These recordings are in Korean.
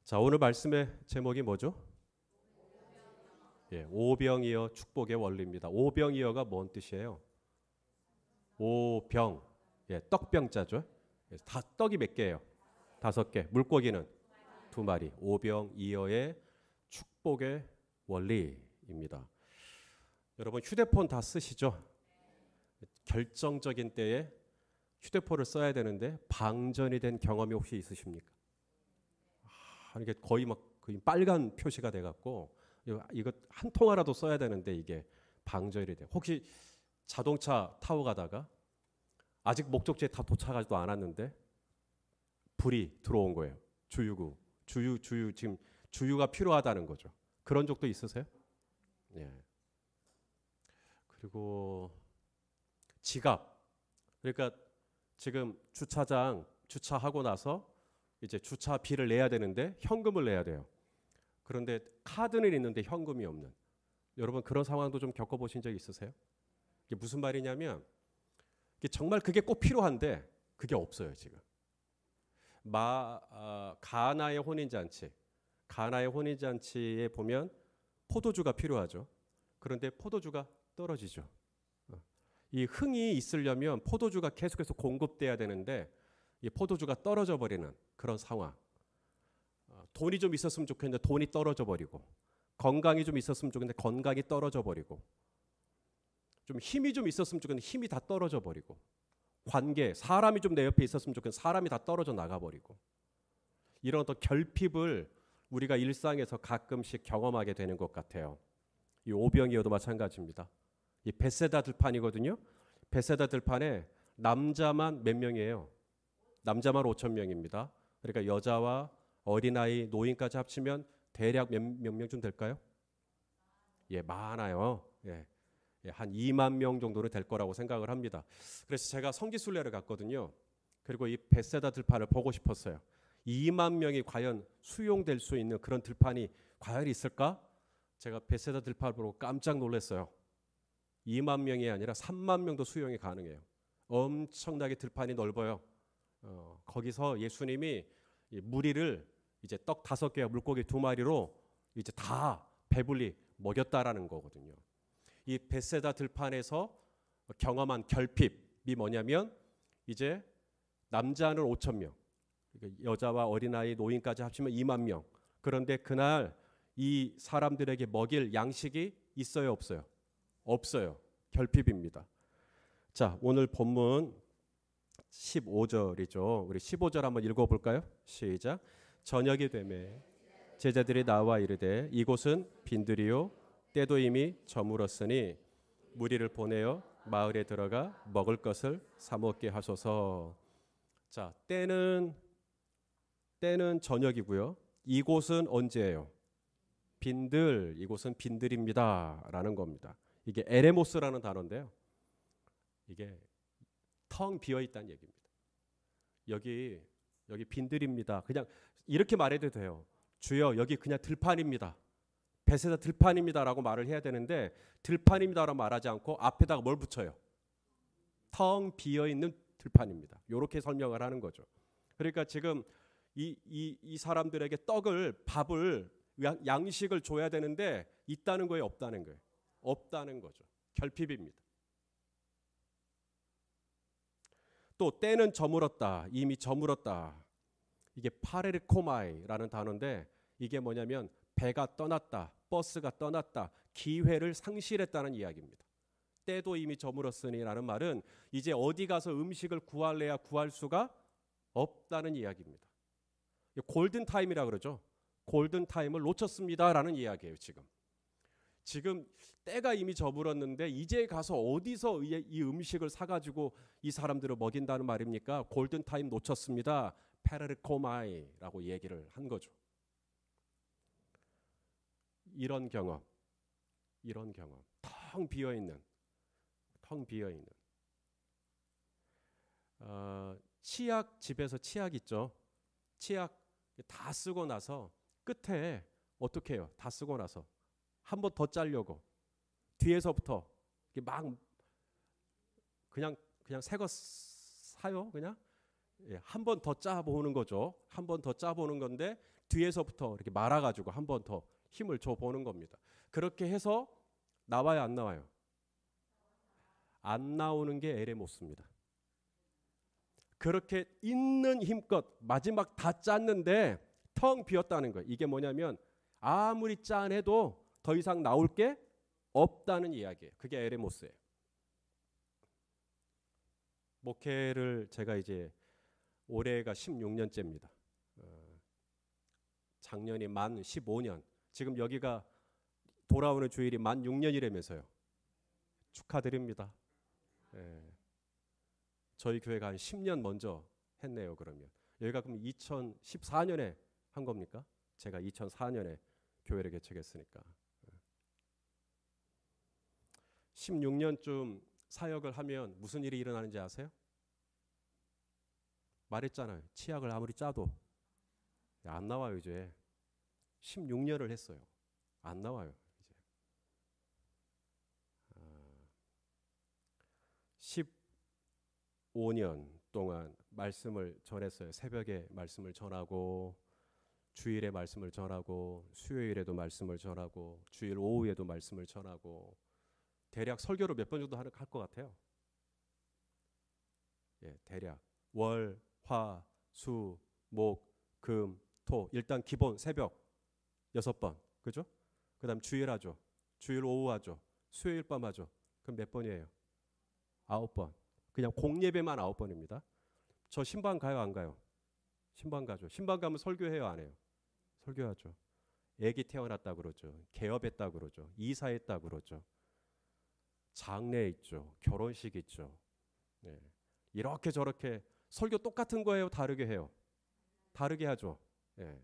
자, 오늘 말씀의 제목이 뭐죠? 오병이어 축복의 원리입니다. 오병이어가 뭔 뜻이에요? 오병, 떡병자죠. 다 떡이 몇 개예요? 5개. 물고기는 2마리. 오병이어의 축복의 원리입니다. 여러분 휴대폰 다 쓰시죠? 결정적인 때에 휴대폰을 써야 되는데 방전이 된 경험이 혹시 있으십니까? 이게 거의 빨간 표시가 돼갖고 이거 한 통화라도 써야 되는데 이게 방전이 돼. 혹시 자동차 타고 가다가 아직 목적지에 다 도착하지도 않았는데 불이 들어온 거예요. 주유 지금 주유가 필요하다는 거죠. 그런 적도 있으세요? 예. 그리고 지갑. 그러니까 지금 주차하고 나서 이제 주차비를 내야 되는데 현금을 내야 돼요. 그런데 카드는 있는데 현금이 없는. 여러분 그런 상황도 좀 겪어보신 적 있으세요? 이게 무슨 말이냐면 이게 정말 그게 꼭 필요한데 그게 없어요 지금. 가나의 혼인잔치에 보면 포도주가 필요하죠. 그런데 포도주가 떨어지죠. 이 흥이 있으려면 포도주가 계속해서 공급돼야 되는데 이 포도주가 떨어져 버리는 그런 상황. 돈이 좀 있었으면 좋겠는데 돈이 떨어져 버리고, 건강이 좀 있었으면 좋겠는데 건강이 떨어져 버리고, 좀 힘이 좀 있었으면 좋겠는데 힘이 다 떨어져 버리고, 관계, 사람이 좀 내 옆에 있었으면 좋겠는데 사람이 다 떨어져 나가 버리고, 이런 어떤 결핍을 우리가 일상에서 가끔씩 경험하게 되는 것 같아요. 이 오병이어도 마찬가지입니다. 이 벳세다 들판이거든요. 벳세다 들판에 남자만 몇 명이에요? 남자만 5,000명입니다. 그러니까 여자와 어린아이, 노인까지 합치면 대략 몇 명쯤 될까요? 많아요. 한 2만 명 정도는 될 거라고 생각을 합니다. 그래서 제가 성지순례를 갔거든요. 그리고 이 벳세다 들판을 보고 싶었어요. 2만 명이 과연 수용될 수 있는 그런 들판이 과연 있을까? 제가 벳세다 들판을 보고 깜짝 놀랐어요. 2만 명이 아니라 3만 명도 수용이 가능해요. 엄청나게 들판이 넓어요. 거기서 예수님이 무리를 이제 떡 5개와 물고기 2마리로 이제 다 배불리 먹였다라는 거거든요. 이 벳세다 들판에서 경험한 결핍이 뭐냐면 이제 남자는 5,000명, 여자와 어린아이, 노인까지 합치면 2만 명. 그런데 그날 이 사람들에게 먹일 양식이 있어요, 없어요? 없어요. 결핍입니다. 자, 오늘 본문 15절이죠. 우리 15절 한번 읽어볼까요? 시작. 저녁이 되매 제자들이 나와 이르되 이곳은 빈들이요 때도 이미 저물었으니 무리를 보내어 마을에 들어가 먹을 것을 사 먹게 하소서. 자, 때는 저녁이고요. 이곳은 언제예요? 빈들, 이곳은 빈들입니다라는 겁니다. 이게 에레모스라는 단어인데요. 이게 텅 비어 있다는 얘기입니다. 여기 빈들입니다. 그냥 이렇게 말해도 돼요. 주여 여기 그냥 들판입니다. 벳세다 들판입니다라고 말을 해야 되는데 들판입니다라고 말하지 않고 앞에다가 뭘 붙여요? 텅 비어 있는 들판입니다. 이렇게 설명을 하는 거죠. 그러니까 지금 이 사람들에게 밥을 양식을 줘야 되는데 있다는 거예요, 없다는 거예요? 없다는 거죠. 결핍입니다. 또 때는 저물었다. 이미 저물었다. 이게 파레르코마이라는 단어인데 이게 뭐냐면 배가 떠났다. 버스가 떠났다. 기회를 상실했다는 이야기입니다. 때도 이미 저물었으니라는 말은 이제 어디 가서 음식을 구할래야 구할 수가 없다는 이야기입니다. 골든타임이라 그러죠. 골든타임을 놓쳤습니다라는 이야기예요. 지금 때가 이미 저물었는데 이제 가서 어디서 이 음식을 사가지고 이 사람들을 먹인다는 말입니까? 골든타임 놓쳤습니다. 페르코마이라고 얘기를 한 거죠. 이런 경험, 텅 비어있는 집에서 치약 있죠. 치약 다 쓰고 나서 끝에 어떻게 해요? 다 쓰고 나서 한 번 더 짜려고 뒤에서부터 막 그냥 새 거 사요. 그냥 한 번 더 짜보는 거죠. 한 번 더 짜보는 건데 뒤에서부터 이렇게 말아가지고 한 번 더 힘을 줘 보는 겁니다. 그렇게 해서 나와요, 안 나와요? 안 나오는 게 에레모스입니다. 그렇게 있는 힘껏 마지막 다 짰는데 텅 비었다는 거예요. 이게 뭐냐면 아무리 짠해도 더 이상 나올 게 없다는 이야기예요. 그게 에레모스예요. 목회를 제가 이제 올해가 16년째입니다. 작년이 만 15년. 지금 여기가 돌아오는 주일이 만 6년이라면서요. 축하드립니다. 예. 저희 교회가 한 10년 먼저 했네요. 그러면 여기가 그럼 2014년에 한 겁니까? 제가 2004년에 교회를 개척했으니까 16년쯤 사역을 하면 무슨 일이 일어나는지 아세요? 말했잖아요. 치약을 아무리 짜도 안 나와요. 이제 16년을 했어요. 안 나와요. 이제 15년 동안 말씀을 전했어요. 새벽에 말씀을 전하고 주일에 말씀을 전하고 수요일에도 말씀을 전하고 주일 오후에도 말씀을 전하고 대략 설교를 몇 번 정도 할 것 같아요. 예, 대략 월, 화, 수, 목, 금, 토. 일단 기본 새벽 6번. 그죠? 그다음 주일 하죠. 주일 오후 하죠. 수요일 밤 하죠. 그럼 몇 번이에요? 9번. 그냥 공예배만 9번입니다. 저 신방 가요, 안 가요? 신방 가죠. 신방 가면 설교해요, 안 해요? 설교하죠. 애기 태어났다 그러죠. 개업했다 그러죠. 이사했다 그러죠. 장례 있죠. 결혼식 있죠. 네. 이렇게 저렇게 설교 똑같은 거예요? 다르게 해요? 다르게 하죠. 네.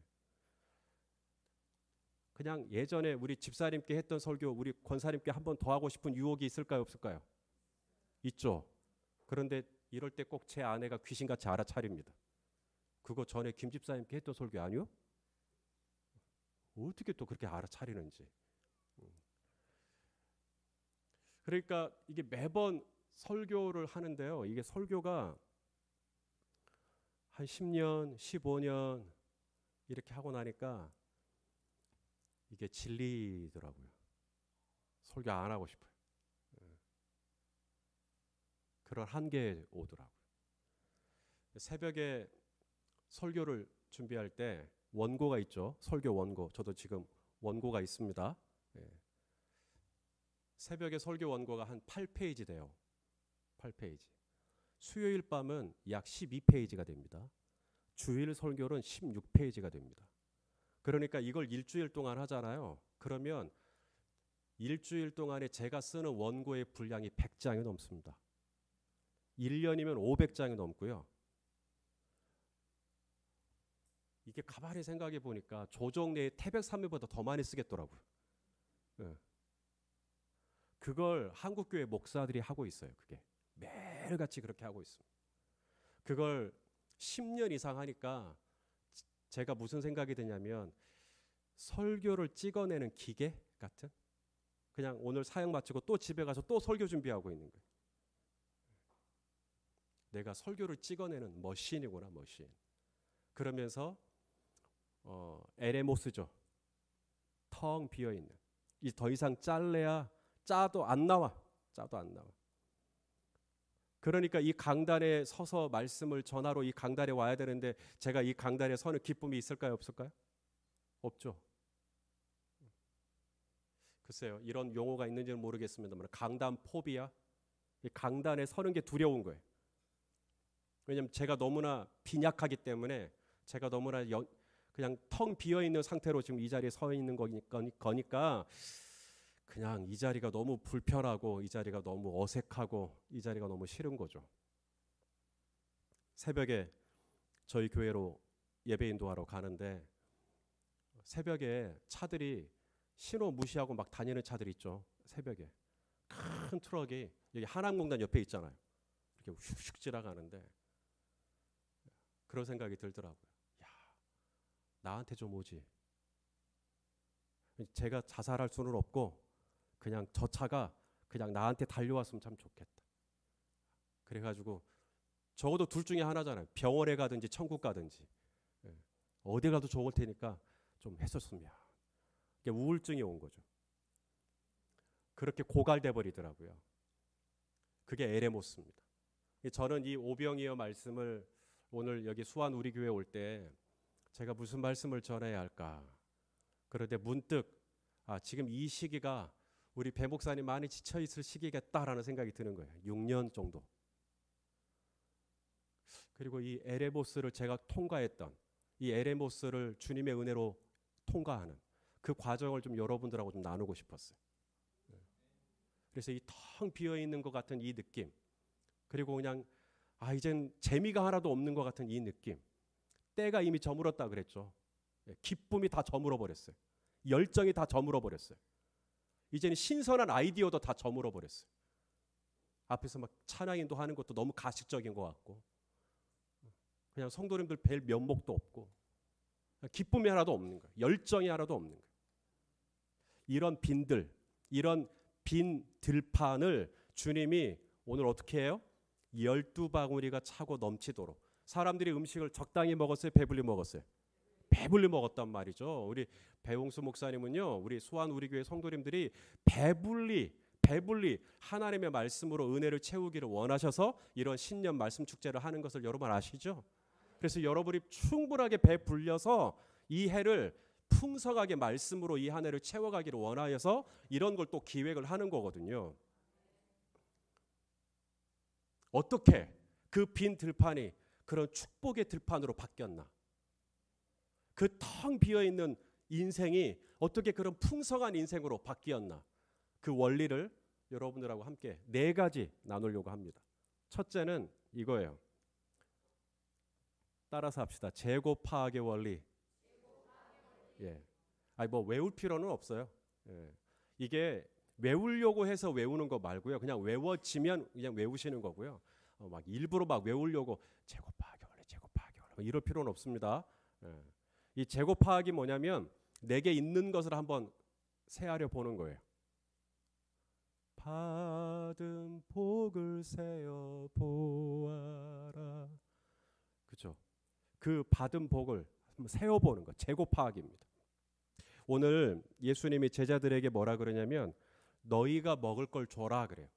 그냥 예전에 우리 집사님께 했던 설교 우리 권사님께 한 번 더 하고 싶은 유혹이 있을까요? 없을까요? 있죠. 그런데 이럴 때 꼭 제 아내가 귀신같이 알아차립니다. 그거 전에 김 집사님께 했던 설교 아니요? 어떻게 또 그렇게 알아차리는지. 그러니까 이게 매번 설교를 하는데요. 이게 설교가 한 10년, 15년 이렇게 하고 나니까 이게 질리더라고요. 설교 안 하고 싶어요. 그런 한계에 오더라고요. 새벽에 설교를 준비할 때 원고가 있죠. 설교 원고. 저도 지금 원고가 있습니다. 새벽에 설교 원고가 한 8페이지 돼요. 8페이지. 수요일 밤은 약 12페이지가 됩니다. 주일 설교는 16페이지가 됩니다. 그러니까 이걸 일주일 동안 하잖아요. 그러면 일주일 동안에 제가 쓰는 원고의 분량이 100장이 넘습니다. 1년이면 500장이 넘고요. 이게 가만히 생각해 보니까 조정래의 태백산맥보다 더 많이 쓰겠더라고요. 네. 그걸 한국교회 목사들이 하고 있어요. 그게 매일같이 그렇게 하고 있습니다. 그걸 10년 이상 하니까 제가 무슨 생각이 드냐면 설교를 찍어내는 기계 같은, 그냥 오늘 사역 마치고 또 집에 가서 또 설교 준비하고 있는 거예요. 내가 설교를 찍어내는 머신이구나, 머신. 그러면서 에레모스죠. 텅 비어있는. 이 더 이상 짤래야 짜도 안 나와. 짜도 안 나와. 그러니까 이 강단에 서서 말씀을 전하러 이 강단에 와야 되는데 제가 이 강단에 서는 기쁨이 있을까요, 없을까요? 없죠. 글쎄요, 이런 용어가 있는지는 모르겠습니다만 강단 포비아, 이 강단에 서는 게 두려운 거예요. 왜냐하면 제가 너무나 빈약하기 때문에 제가 너무나 그냥 텅 비어있는 상태로 지금 이 자리에 서 있는 거니까 그냥 이 자리가 너무 불편하고 이 자리가 너무 어색하고 이 자리가 너무 싫은 거죠. 새벽에 저희 교회로 예배 인도하러 가는데 새벽에 차들이 신호 무시하고 막 다니는 차들 있죠. 새벽에 큰 트럭이 여기 한암공단 옆에 있잖아요. 이렇게 슉슉 지나가는데 그런 생각이 들더라고요. 야, 나한테 좀 오지. 제가 자살할 수는 없고 그냥 저 차가 그냥 나한테 달려왔으면 참 좋겠다. 그래가지고 적어도 둘 중에 하나잖아요. 병원에 가든지 천국 가든지. 어디 가도 좋을 테니까 좀 했었으면. 우울증이 온 거죠. 그렇게 고갈돼 버리더라고요. 그게 에레모스입니다. 저는 이 오병이어 말씀을 오늘 여기 수완 우리 교회 올 때 제가 무슨 말씀을 전해야 할까? 그런데 문득 지금 이 시기가 우리 배 목사님 많이 지쳐 있을 시기겠다라는 생각이 드는 거예요. 6년 정도. 그리고 이 에레모스를 제가 통과했던 이 에레모스를 주님의 은혜로 통과하는 그 과정을 좀 여러분들하고 좀 나누고 싶었어요. 그래서 이 텅 비어 있는 것 같은 이 느낌, 그리고 그냥 이젠 재미가 하나도 없는 것 같은 이 느낌, 때가 이미 저물었다 그랬죠. 기쁨이 다 저물어 버렸어요. 열정이 다 저물어 버렸어요. 이제는 신선한 아이디어도 다 저물어 버렸어요. 앞에서 막 찬양인도 하는 것도 너무 가식적인 것 같고, 그냥 성도님들 뵐 면목도 없고, 기쁨이 하나도 없는 거예요. 열정이 하나도 없는 거예요. 이런 빈들, 이런 빈 들판을 주님이 오늘 어떻게 해요? 12바구니가 차고 넘치도록. 사람들이 음식을 적당히 먹었어요? 배불리 먹었어요? 배불리 먹었단 말이죠. 우리 배홍수 목사님은요, 우리 수완 우리 교회 성도님들이 배불리 하나님의 말씀으로 은혜를 채우기를 원하셔서 이런 신년 말씀 축제를 하는 것을 여러분 아시죠? 그래서 여러분이 충분하게 배불려서 이 해를 풍성하게 말씀으로 이 한 해를 채워가기를 원하여서 이런 걸 또 기획을 하는 거거든요. 어떻게 그 빈 들판이 그런 축복의 들판으로 바뀌었나? 그 텅 비어있는 인생이 어떻게 그런 풍성한 인생으로 바뀌었나? 그 원리를 여러분들하고 함께 4가지 나누려고 합니다. 첫째는 이거예요. 따라서 합시다. 재고 파악의 원리. 뭐 외울 필요는 없어요. 이게 외우려고 해서 외우는 거 말고요. 그냥 외워지면 그냥 외우시는 거고요. 막 일부러 막 외우려고 재고 파악의 원리 이럴 필요는 없습니다. 이 재고 파악이 뭐냐면 내게 있는 것을 한번 세하려 보는 거예요. 받은 복을 세어 보아라. 그렇죠? 그 받은 복을 한번 세어보는 것, 재고 파악입니다. 오늘 예수님이 제자들에게 뭐라 그러냐면 너희가 먹을 걸 줘라 그래요.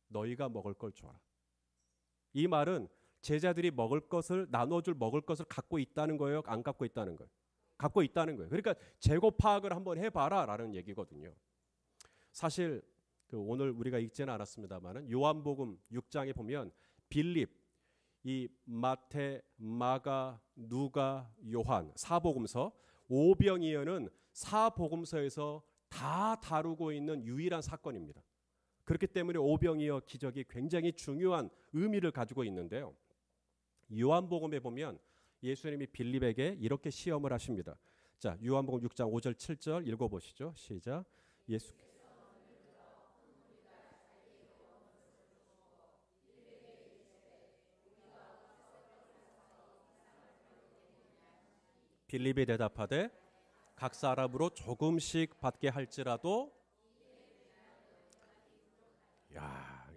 너희가 먹을 걸 줘라. 이 말은 제자들이 먹을 것을 나눠줄 먹을 것을 갖고 있다는 거예요? 안 갖고 있다는 거예요? 갖고 있다는 거예요. 그러니까 재고 파악을 한번 해봐라 라는 얘기거든요. 사실 오늘 우리가 읽지는 않았습니다만 요한복음 6장에 보면 빌립, 이 마태, 마가, 누가, 요한 4복음서, 오병이어는 4복음서에서 다 다루고 있는 유일한 사건입니다. 그렇기 때문에 오병이어 기적이 굉장히 중요한 의미를 가지고 있는데요. 요한복음에 보면 예수님이 빌립에게 이렇게 시험을 하십니다. 자, 요한복음 6장 5절 7절 읽어보시죠. 시작. 예수 빌립이 대답하되 각 사람으로 조금씩 받게 할지라도.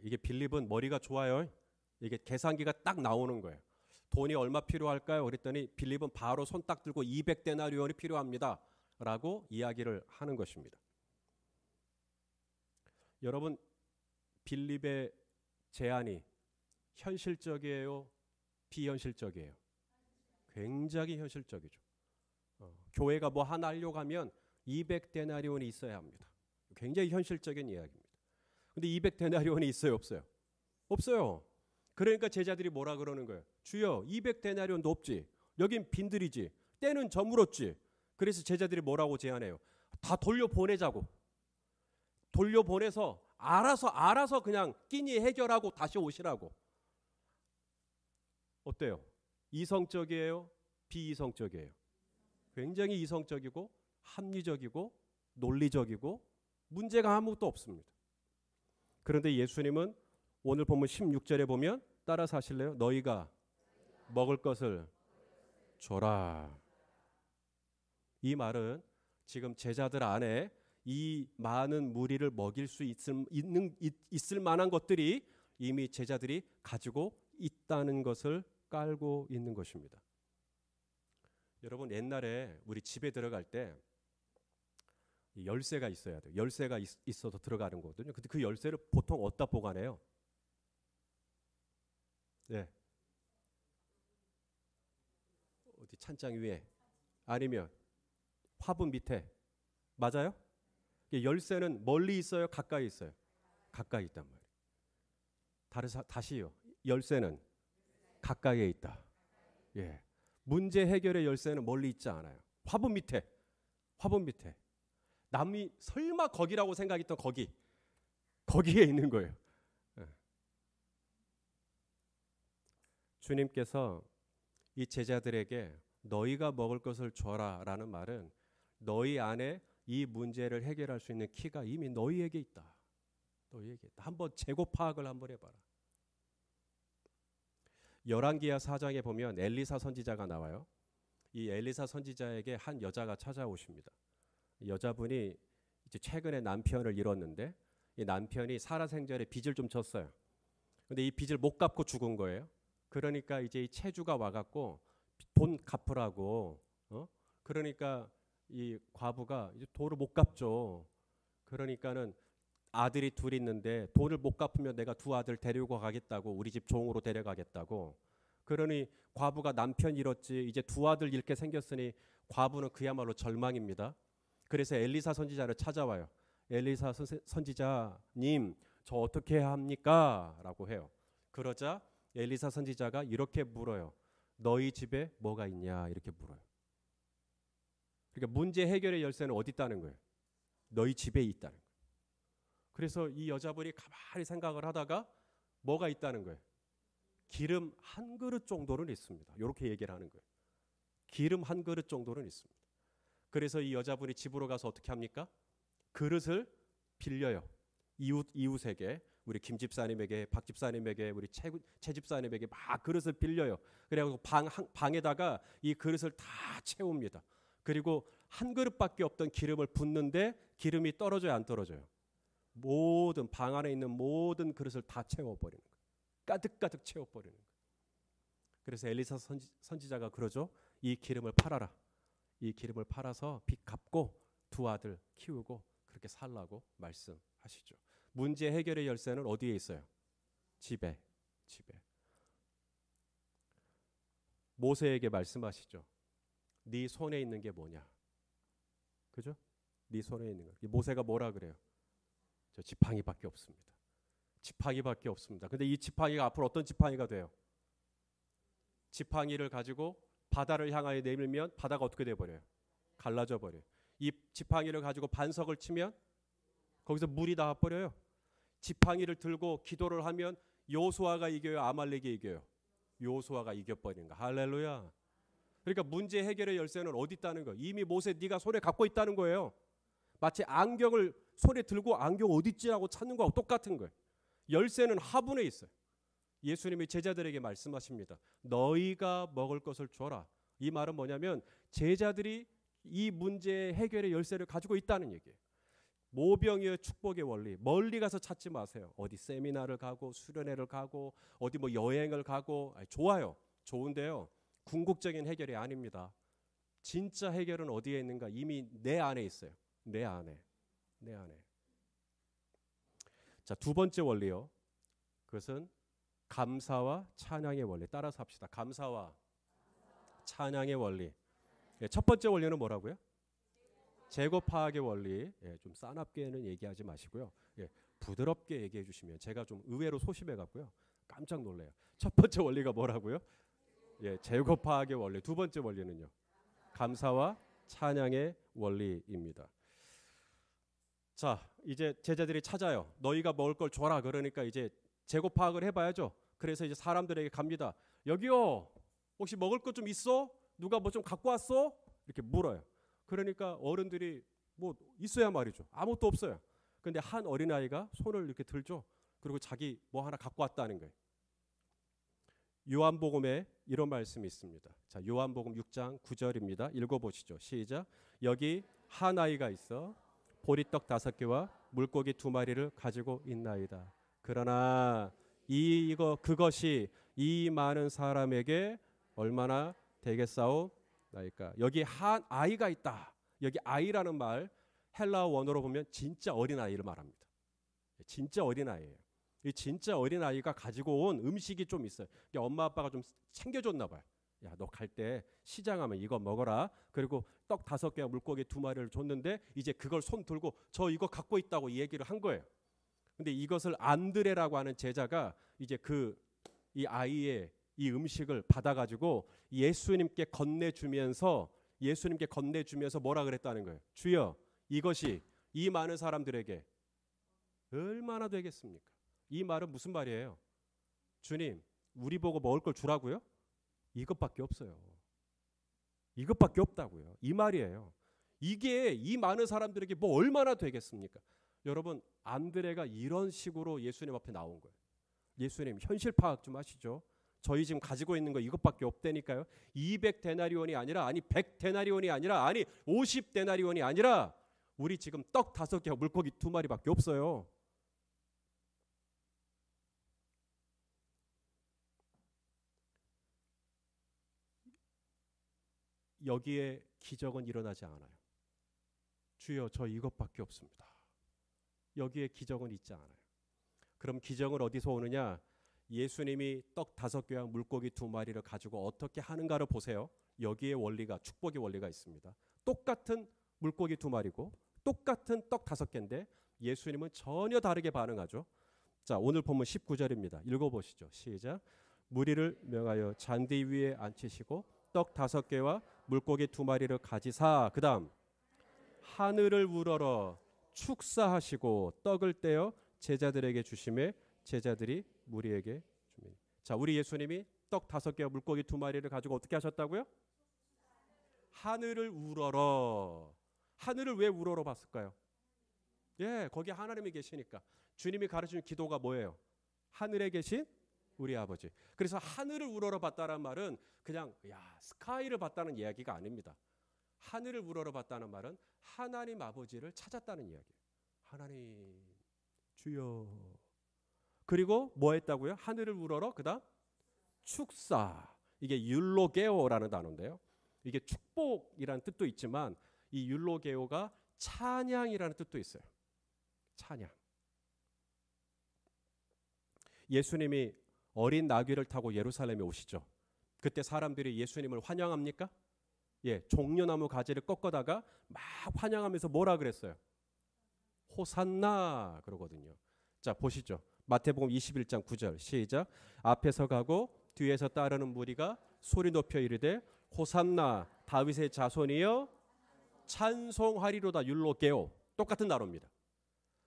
이게 빌립은 머리가 좋아요. 이게 계산기가 딱 나오는 거예요. 돈이 얼마 필요할까요? 그랬더니 빌립은 바로 손 딱 들고 200데나리온이 필요합니다 라고 이야기를 하는 것입니다. 여러분, 빌립의 제안이 현실적이에요? 비현실적이에요? 굉장히 현실적이죠. 교회가 뭐 하나 하려고 하면 200데나리온이 있어야 합니다. 굉장히 현실적인 이야기입니다. 근데 200데나리온이 있어요, 없어요? 없어요. 그러니까 제자들이 뭐라 그러는 거예요? 주여, 200데나리온도 없지. 여긴 빈들이지. 때는 저물었지. 그래서 제자들이 뭐라고 제안해요? 다 돌려보내자고. 돌려보내서 알아서 그냥 끼니 해결하고 다시 오시라고. 어때요? 이성적이에요? 비이성적이에요? 굉장히 이성적이고 합리적이고 논리적이고 문제가 아무것도 없습니다. 그런데 예수님은 오늘 보면 16절에 보면 따라서 하실래요? 너희가 먹을 것을 줘라. 이 말은 지금 제자들 안에 이 많은 무리를 먹일 수 있을 만한 것들이 이미 제자들이 가지고 있다는 것을 깔고 있는 것입니다. 여러분 옛날에 우리 집에 들어갈 때 열쇠가 있어야 돼요. 열쇠가 있어서 들어가는 거거든요. 근데 그 열쇠를 보통 어디다 보관해요? 네. 어디 찬장 위에 아니면 화분 밑에. 맞아요? 열쇠는 멀리 있어요? 가까이 있어요? 가까이 있단 말이에요. 다시요. 열쇠는 가까이에 있다. 예. 문제 해결의 열쇠는 멀리 있지 않아요. 화분 밑에. 화분 밑에. 남이 설마 거기라고 생각했던 거기에 있는 거예요. 예. 주님께서 이 제자들에게 너희가 먹을 것을 줘라라는 말은 너희 안에 이 문제를 해결할 수 있는 키가 이미 너희에게 있다. 너희에게 있다. 한번 재고 파악을 한번 해봐라. 열왕기하 4장에 보면 엘리사 선지자가 나와요. 이 엘리사 선지자에게 한 여자가 찾아오십니다. 여자분이 이제 최근에 남편을 잃었는데 이 남편이 살아생전에 빚을 좀 졌어요. 근데 이 빚을 못 갚고 죽은 거예요. 그러니까 이제 이 채주가 와갖고 돈 갚으라고. 그러니까 이 과부가 이제 돈을 못 갚죠. 그러니까는 아들이 둘 있는데 돈을 못 갚으면 내가 두 아들 데리고 가겠다고, 우리 집 종으로 데려가겠다고. 그러니 과부가 남편 잃었지 이제 두 아들 잃게 생겼으니 과부는 그야말로 절망입니다. 그래서 엘리사 선지자를 찾아와요. 엘리사 선지자님, 저 어떻게 해야 합니까? 라고 해요. 그러자 엘리사 선지자가 이렇게 물어요. 너희 집에 뭐가 있냐? 이렇게 물어요. 그러니까 문제 해결의 열쇠는 어디 있다는 거예요? 너희 집에 있다는 거예요. 그래서 이 여자분이 가만히 생각을 하다가 뭐가 있다는 거예요? 기름 한 그릇 정도는 있습니다. 이렇게 얘기를 하는 거예요. 기름 한 그릇 정도는 있습니다. 그래서 이 여자분이 집으로 가서 어떻게 합니까? 그릇을 빌려요. 이웃에게, 우리 김 집사님에게, 박 집사님에게, 우리 최 집사님에게 막 그릇을 빌려요. 그래서 방에다가 이 그릇을 다 채웁니다. 그리고 한 그릇밖에 없던 기름을 붓는데 기름이 떨어져요, 안 떨어져요? 모든 방 안에 있는 모든 그릇을 다 채워버리는 거예요. 가득가득 채워버리는 거예요. 그래서 엘리사 선지자가 그러죠. 이 기름을 팔아라. 이 기름을 팔아서 빚 갚고 두 아들 키우고 그렇게 살라고 말씀하시죠. 문제 해결의 열쇠는 어디에 있어요? 집에. 모세에게 말씀하시죠. 네 손에 있는 게 뭐냐? 그죠? 네 손에 있는 거. 모세가 뭐라 그래요? 저 지팡이밖에 없습니다. 지팡이밖에 없습니다. 근데 이 지팡이가 앞으로 어떤 지팡이가 돼요? 지팡이를 가지고 바다를 향하여 내밀면 바다가 어떻게 돼버려요? 갈라져 버려요. 이 지팡이를 가지고 반석을 치면 거기서 물이 나와버려요. 지팡이를 들고 기도를 하면 여호수아가 이겨요? 아말렉이 이겨요? 여호수아가 이겨버리는 거. 할렐루야. 그러니까 문제 해결의 열쇠는 어디 있다는 거예요? 이미 모세 네가 손에 갖고 있다는 거예요. 마치 안경을 손에 들고 안경 어디 있지라고 찾는 거하고 똑같은 거예요. 열쇠는 화분에 있어요. 예수님이 제자들에게 말씀하십니다. 너희가 먹을 것을 줘라. 이 말은 뭐냐면 제자들이 이 문제 해결의 열쇠를 가지고 있다는 얘기예요. 모병이의 축복의 원리, 멀리 가서 찾지 마세요. 어디 세미나를 가고 수련회를 가고 어디 뭐 여행을 가고 좋아요. 좋은데요. 궁극적인 해결이 아닙니다. 진짜 해결은 어디에 있는가? 이미 내 안에 있어요. 내 안에. 자, 두 번째 원리요. 그것은 감사와 찬양의 원리. 따라서 합시다. 감사와 찬양의 원리. 첫 번째 원리는 뭐라고요? 재고 파악의 원리. 좀 싸납게는 얘기하지 마시고요. 부드럽게 얘기해 주시면 제가 좀 의외로 소심해 갖고요. 깜짝 놀래요. 첫 번째 원리가 뭐라고요? 재고 파악의 원리. 두 번째 원리는요. 감사와 찬양의 원리입니다. 자, 이제 제자들이 찾아요. 너희가 먹을 걸 줘라. 그러니까 이제 재고 파악을 해봐야죠. 그래서 이제 사람들에게 갑니다. 여기요. 혹시 먹을 것 좀 있어? 누가 뭐 좀 갖고 왔어? 이렇게 물어요. 그러니까 어른들이 뭐 있어야 말이죠. 아무것도 없어요. 근데 한 어린아이가 손을 이렇게 들죠. 그리고 자기 뭐 하나 갖고 왔다는 거예요. 요한복음에 이런 말씀이 있습니다. 자, 요한복음 6장 9절입니다. 읽어보시죠. 시작. 여기 한 아이가 있어 보리떡 5개와 물고기 2마리를 가지고 있나이다. 그러나 그것이 이 많은 사람에게 얼마나 되겠사오? 그러니까 여기 한 아이가 있다. 여기 아이라는 말 헬라어 원어로 보면 진짜 어린 아이를 말합니다. 진짜 어린 아이예요. 이 진짜 어린 아이가 가지고 온 음식이 좀 있어요. 엄마 아빠가 좀 챙겨줬나 봐요. 야, 너 갈 때 시장 하면 이거 먹어라. 그리고 떡 5개와 물고기 2마리를 줬는데 이제 그걸 손 들고 저 이거 갖고 있다고 얘기를 한 거예요. 근데 이것을 안드레라고 하는 제자가 이제 이 아이의 이 음식을 받아가지고 예수님께 건네주면서 뭐라 그랬다는 거예요. 주여, 이것이 이 많은 사람들에게 얼마나 되겠습니까? 이 말은 무슨 말이에요? 주님, 우리 보고 먹을 걸 주라고요? 이것밖에 없어요. 이것밖에 없다고요. 이 말이에요. 이게 이 많은 사람들에게 뭐 얼마나 되겠습니까? 여러분, 안드레가 이런 식으로 예수님 앞에 나온 거예요. 예수님, 현실 파악 좀 하시죠. 저희 지금 가지고 있는 거 이것밖에 없다니까요. 200데나리온이 아니라, 아니 100데나리온이 아니라, 아니 50데나리온이 아니라 우리 지금 떡 5개와 물고기 2마리밖에 없어요. 여기에 기적은 일어나지 않아요. 주여, 저 이것밖에 없습니다. 여기에 기적은 있지 않아요. 그럼 기적은 어디서 오느냐? 예수님이 떡 5개와 물고기 2마리를 가지고 어떻게 하는가를 보세요. 여기에 원리가, 축복의 원리가 있습니다. 똑같은 물고기 2마리고 똑같은 떡 5개인데 예수님은 전혀 다르게 반응하죠. 자, 오늘 본문 19절입니다. 읽어보시죠. 시작. 무리를 명하여 잔디 위에 앉히시고 떡 5개와 물고기 2마리를 가지사, 그 다음 하늘을 우러러 축사하시고 떡을 떼어 제자들에게 주심에 제자들이 무리에게 줍니다. 자, 우리 예수님이 떡 5개와 물고기 2마리를 가지고 어떻게 하셨다고요? 하늘을 우러러. 하늘을 왜 우러러 봤을까요? 예, 거기 하나님이 계시니까. 주님이 가르치는 기도가 뭐예요? 하늘에 계신 우리 아버지. 그래서 하늘을 우러러 봤다는 말은 그냥 스카이를 봤다는 이야기가 아닙니다. 하늘을 우러러 봤다는 말은 하나님 아버지를 찾았다는 이야기예요. 하나님 주여. 그리고 뭐 했다고요? 하늘을 우러러 그다음 축사. 이게 율로게오라는 단어인데요. 이게 축복이라는 뜻도 있지만 이 율로게오가 찬양이라는 뜻도 있어요. 찬양. 예수님이 어린 나귀를 타고 예루살렘에 오시죠. 그때 사람들이 예수님을 환영합니까? 예, 종려나무 가지를 꺾어다가 막 환영하면서 뭐라 그랬어요? 호산나 그러거든요. 자, 보시죠. 마태복음 21장 9절 시작. 앞에서 가고 뒤에서 따르는 무리가 소리 높여 이르되 호산나 다윗의 자손이여 찬송하리로다. 율로게오. 똑같은 단어입니다.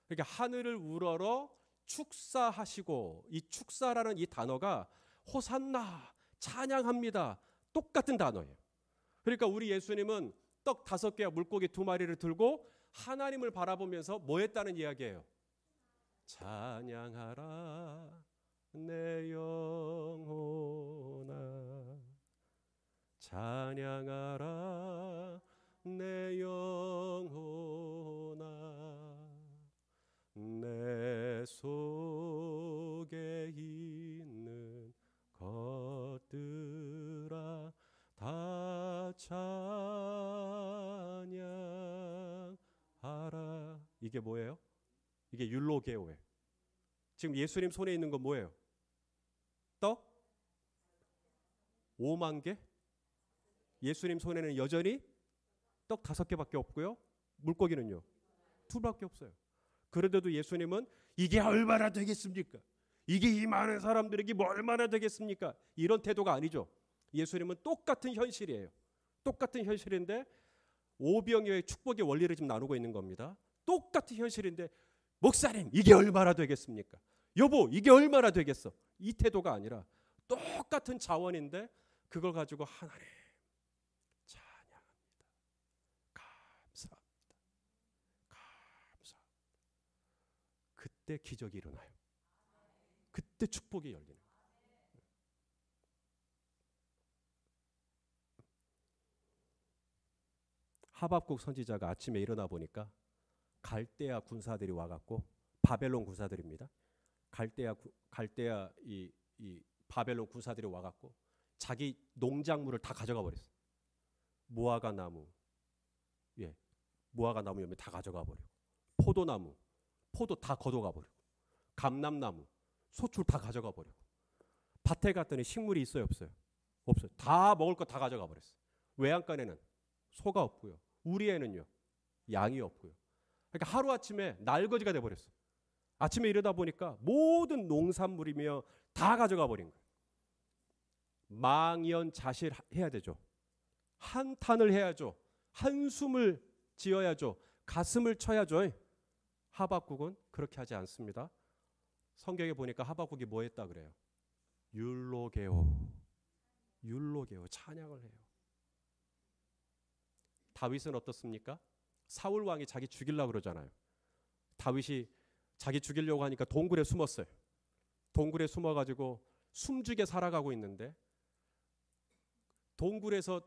그러니까 하늘을 우러러 축사하시고, 이 축사라는 이 단어가 호산나 찬양합니다. 똑같은 단어예요. 그러니까 우리 예수님은 떡 5개와 물고기 2마리를 들고 하나님을 바라보면서 뭐 했다는 이야기예요? 찬양하라 내 영혼아, 찬양하라 내 영혼아, 내 속에 있는 것들아 다 찬양하라. 이게 뭐예요? 이게 율로게오예요. 지금 예수님 손에 있는 건 뭐예요? 떡 5만 개? 예수님 손에는 여전히 떡 5개밖에 없고요. 물고기는요? 2밖에 없어요. 그런데도 예수님은 이게 얼마나 되겠습니까? 이게 이 많은 사람들에게 뭐 얼마나 되겠습니까? 이런 태도가 아니죠. 예수님은 똑같은 현실이에요. 똑같은 현실인데 오병이어의 축복의 원리를 지금 나누고 있는 겁니다. 똑같은 현실인데 목사님 이게 얼마나 되겠습니까? 여보 이게 얼마나 되겠어? 이 태도가 아니라 똑같은 자원인데 그걸 가지고 하나님 찬양합니다. 감사합니다. 감사합니다. 그때 기적이 일어나요. 그때 축복이 열리는 거예요. 하박국 선지자가 아침에 일어나 보니까 갈대아 군사들이 와갖고, 바벨론 군사들입니다. 갈대아 이 바벨론 군사들이 와갖고 자기 농작물을 다 가져가 버렸어요. 무화과 나무, 예, 무화과 나무 열매 다 가져가 버리고, 포도나무, 포도 다 걷어가 버리고, 감람나무, 소출 다 가져가 버리고, 밭에 갔더니 식물이 있어요, 없어요? 없어요. 다 먹을 거 다 가져가 버렸어요. 외양간에는 소가 없고요. 우리에는요, 양이 없고요. 그러니까 하루아침에 날거지가 돼버렸어요. 아침에 이러다 보니까 모든 농산물이며 다 가져가 버린 거예요. 망연자실해야 되죠. 한탄을 해야죠. 한숨을 지어야죠. 가슴을 쳐야죠. 하박국은 그렇게 하지 않습니다. 성경에 보니까 하박국이 뭐 했다 그래요? 율로게오, 율로게오, 찬양을 해요. 다윗은 어떻습니까? 사울 왕이 자기 죽이려고 그러잖아요. 다윗이 자기 죽이려고 하니까 동굴에 숨었어요. 동굴에 숨어가지고 숨죽여 살아가고 있는데, 동굴에서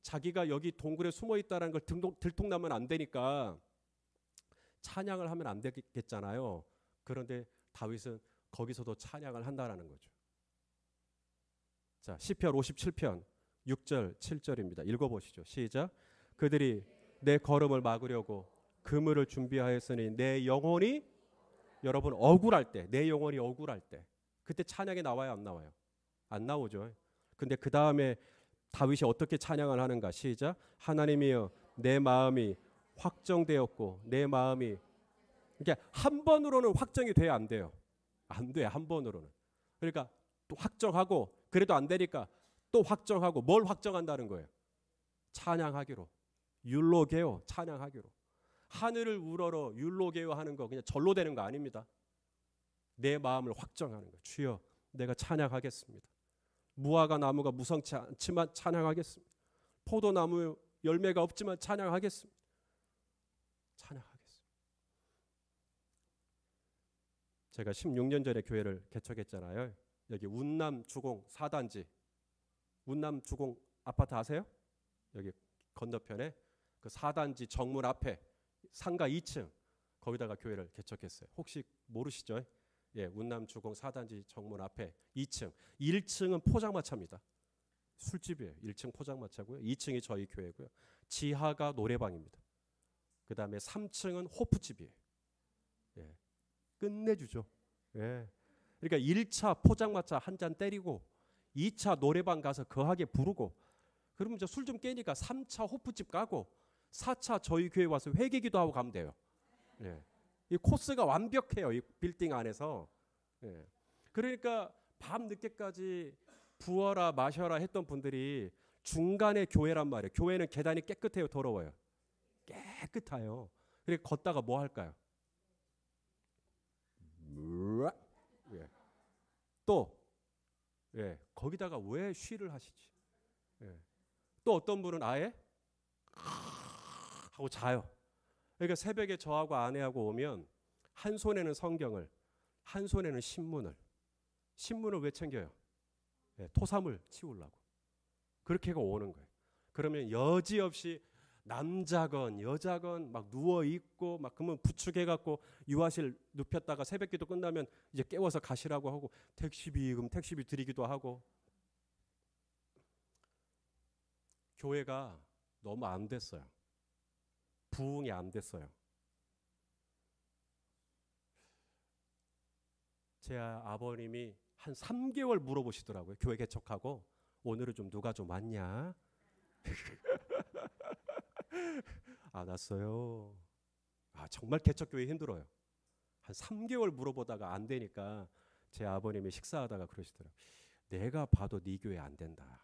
자기가 여기 동굴에 숨어 있다는 걸 들통나면 안 되니까 찬양을 하면 안 되겠잖아요. 그런데 다윗은 거기서도 찬양을 한다라는 거죠. 자, 시편 57편 6절 7절입니다. 읽어보시죠. 시작. 그들이 내 걸음을 막으려고 그물을 준비하였으니 내 영혼이, 여러분 억울할 때, 내 영혼이 억울할 때 그때 찬양이 나와요, 안 나와요? 안 나오죠. 근데 그 다음에 다윗이 어떻게 찬양을 하는가? 시작. 하나님이여 내 마음이 확정되었고 내 마음이, 그러니까 한 번으로는 확정이 돼야 안 돼요. 안 돼, 한 번으로는. 그러니까 또 확정하고, 그래도 안 되니까 또 확정하고. 뭘 확정한다는 거예요? 찬양하기로. 율로게요, 찬양하기로. 하늘을 우러러 율로게요 하는 거 그냥 절로 되는 거 아닙니다. 내 마음을 확정하는 거. 주여 내가 찬양하겠습니다. 무화과 나무가 무성치 않지만 찬양하겠습니다. 포도나무 열매가 없지만 찬양하겠습니다. 찬양하겠습니다. 제가 16년 전에 교회를 개척했잖아요. 여기 운남 주공 4단지, 운남 주공 아파트 아세요? 여기 건너편에 그 4단지 정문 앞에 상가 2층, 거기다가 교회를 개척했어요. 혹시 모르시죠? 예, 운남 주공 4단지 정문 앞에 2층, 1층은 포장마차입니다. 술집이에요. 1층 포장마차고요. 2층이 저희 교회고요. 지하가 노래방입니다. 그 다음에 3층은 호프집이에요. 예, 끝내주죠. 예. 그러니까 1차 포장마차 한 잔 때리고 2차 노래방 가서 거하게 부르고, 그러면 저 술 좀 깨니까 3차 호프집 가고 4차 저희 교회 와서 회개기도 하고 가면 돼요. 예. 이 코스가 완벽해요. 이 빌딩 안에서. 예. 그러니까 밤 늦게까지 부어라 마셔라 했던 분들이 중간에 교회란 말이에요. 교회는 계단이 깨끗해요, 더러워요? 깨끗해요. 그리고 걷다가 뭐 할까요? 예. 또 예, 거기다가 왜 쉬를 하시지? 예. 또 어떤 분은 아예 하고 자요. 그러니까 새벽에 저하고 아내하고 오면 한 손에는 성경을, 한 손에는 신문을 왜 챙겨요? 예, 토삼을 치우려고. 그렇게 오는 거예요. 그러면 여지없이 남자건 여자건 막 누워 있고, 막 그러면 부축해 갖고 유아실 눕혔다가 새벽기도 끝나면 이제 깨워서 가시라고 하고, 택시비 그럼 택시비 드리기도 하고. 교회가 너무 안 됐어요. 부흥이 안 됐어요. 제 아버님이 한 3개월 물어보시더라고요. 교회 개척하고 오늘은 좀 누가 좀 왔냐? 안 왔어요. 아, 정말 개척교회 힘들어요. 한 3개월 물어보다가 안 되니까 제 아버님이 식사하다가 그러시더라고요. 내가 봐도 네 교회 안 된다.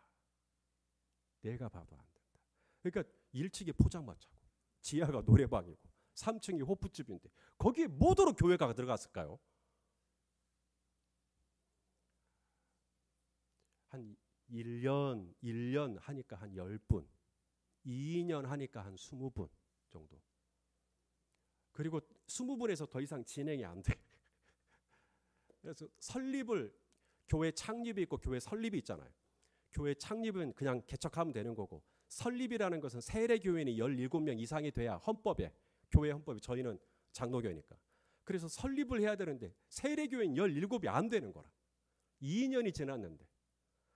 내가 봐도 안 된다. 그러니까 1층이 포장마차고 지하가 노래방이고 3층이 호프집인데 거기에 뭐더러 교회가 들어갔을까요? 한 1년 하니까 한 10분, 2년 하니까 한 20분 정도. 그리고 20분에서 더 이상 진행이 안 돼. 그래서 설립을, 교회 창립이 있고 교회 설립이 있잖아요. 교회 창립은 그냥 개척하면 되는 거고, 설립이라는 것은 세례교인이 17명 이상이 돼야 헌법에, 교회 헌법에, 저희는 장로교니까. 그래서 설립을 해야 되는데 세례교인 17이 안 되는 거라. 2년이 지났는데.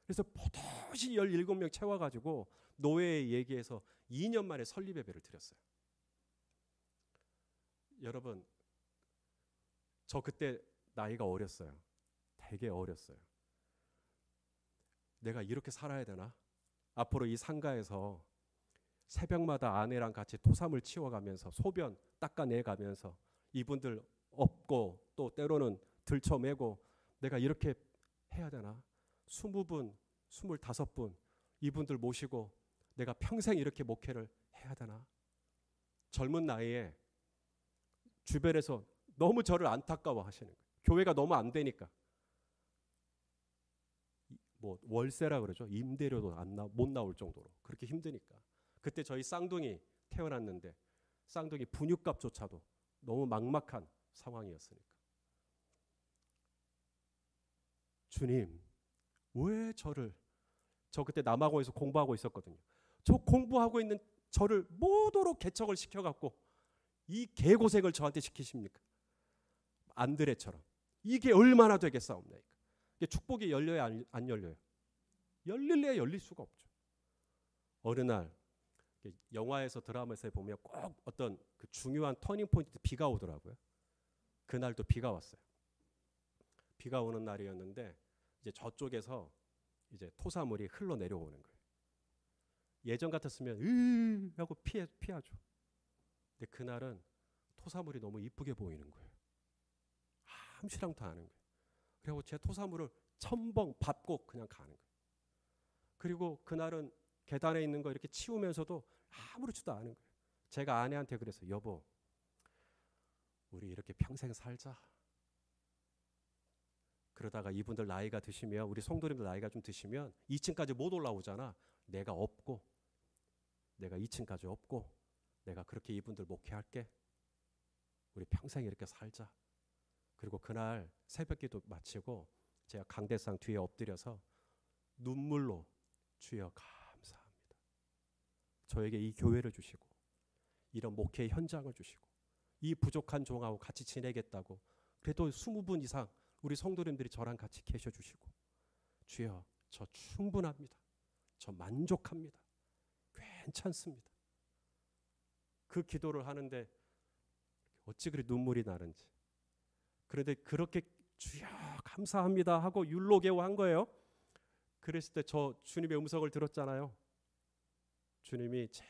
그래서 포도시 17명 채워가지고 노회에 얘기해서 2년 만에 설립예배를 드렸어요. 여러분, 저 그때 나이가 어렸어요. 되게 어렸어요. 내가 이렇게 살아야 되나? 앞으로 이 상가에서 새벽마다 아내랑 같이 토삼을 치워가면서 소변 닦아내가면서 이분들 업고 또 때로는 들쳐매고 내가 이렇게 해야 되나? 20분, 25분 이분들 모시고 내가 평생 이렇게 목회를 해야 되나? 젊은 나이에 주변에서 너무 저를 안타까워 하시는 거예요. 교회가 너무 안 되니까. 뭐 월세라 그러죠. 임대료도 못 나올 정도로 그렇게 힘드니까. 그때 저희 쌍둥이 태어났는데 쌍둥이 분유값조차도 너무 막막한 상황이었으니까. 주님, 왜 저 그때 남아공에서 공부하고 있었거든요. 저 공부하고 있는 저를 모도록 개척을 시켜갖고 이 개고생을 저한테 시키십니까? 안드레처럼. 이게 얼마나 되겠사옵나이까. 이게 축복이 열려야 안 열려요? 열릴래야 열릴 수가 없죠. 어느 날 영화에서 드라마에서 보면 꼭 어떤 그 중요한 터닝 포인트 비가 오더라고요. 그날도 비가 왔어요. 비가 오는 날이었는데 이제 저쪽에서 이제 토사물이 흘러 내려오는 거예요. 예전 같았으면 으 하고 피하죠. 근데 그날은 토사물이 너무 이쁘게 보이는 거예요. 함시랑도 하는 거예요. 그리고 제 토사물을 첨벙 밟고 그냥 가는 거예요. 그리고 그날은 계단에 있는 거 이렇게 치우면서도 아무렇지도 않은 거예요. 제가 아내한테 그랬어요. 여보, 우리 이렇게 평생 살자. 그러다가 이분들 나이가 드시면, 우리 성도님들 나이가 좀 드시면 2층까지 못 올라오잖아. 내가 2층까지 없고 내가 그렇게 이분들 목회할게. 우리 평생 이렇게 살자. 그리고 그날 새벽기도 마치고 제가 강대상 뒤에 엎드려서 눈물로 주여 감사합니다. 저에게 이 교회를 주시고 이런 목회의 현장을 주시고 이 부족한 종하고 같이 지내겠다고 그래도 20분 이상 우리 성도님들이 저랑 같이 계셔 주시고 주여 저 충분합니다. 저 만족합니다. 괜찮습니다. 그 기도를 하는데 어찌 그리 눈물이 나는지. 그런데 그렇게 주여 감사합니다 하고 율로게오한 거예요. 그랬을 때 저 주님의 음성을 들었잖아요. 주님이 저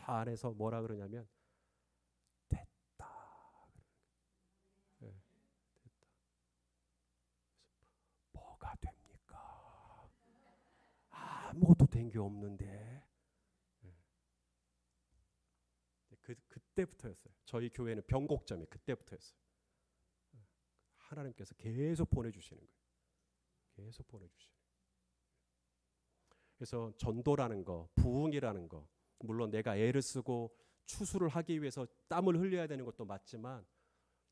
안에서 뭐라 그러냐면 됐다. 네, 됐다. 뭐가 됩니까? 아무것도 된 게 없는데. 그때부터였어요. 저희 교회는 변곡점이 그때부터였어요. 하나님께서 계속 보내주시는 거예요. 계속 보내주시는 거예요. 그래서 전도라는 거, 부흥이라는 거, 물론 내가 애를 쓰고 추수를 하기 위해서 땀을 흘려야 되는 것도 맞지만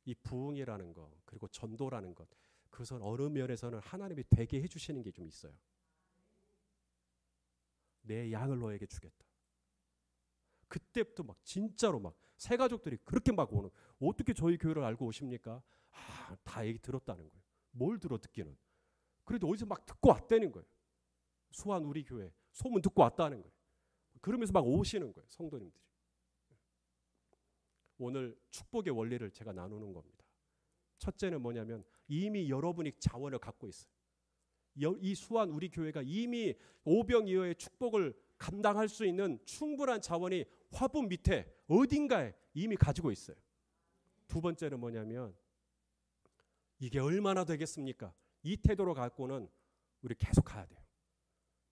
이 부흥이라는 거, 그리고 전도라는 것, 그것은 어느 면에서는 하나님이 되게 해주시는 게 좀 있어요. 내 양을 너에게 주겠다. 그때부터 막 진짜로 막 새 가족들이 그렇게 막 오는. 어떻게 저희 교회를 알고 오십니까? 다 얘기 들었다는 거예요. 뭘 들어 듣기는. 그래도 어디서 막 듣고 왔다는 거예요. 수완 우리 교회 소문 듣고 왔다는 거예요. 그러면서 막 오시는 거예요. 성도님들이. 오늘 축복의 원리를 제가 나누는 겁니다. 첫째는 뭐냐면 이미 여러분이 자원을 갖고 있어요. 이 수완 우리 교회가 이미 오병이어의 축복을 감당할 수 있는 충분한 자원이 화분 밑에 어딘가에 이미 가지고 있어요. 두 번째는 뭐냐면 이게 얼마나 되겠습니까? 이 태도로 갖고는 우리 계속 가야 돼요.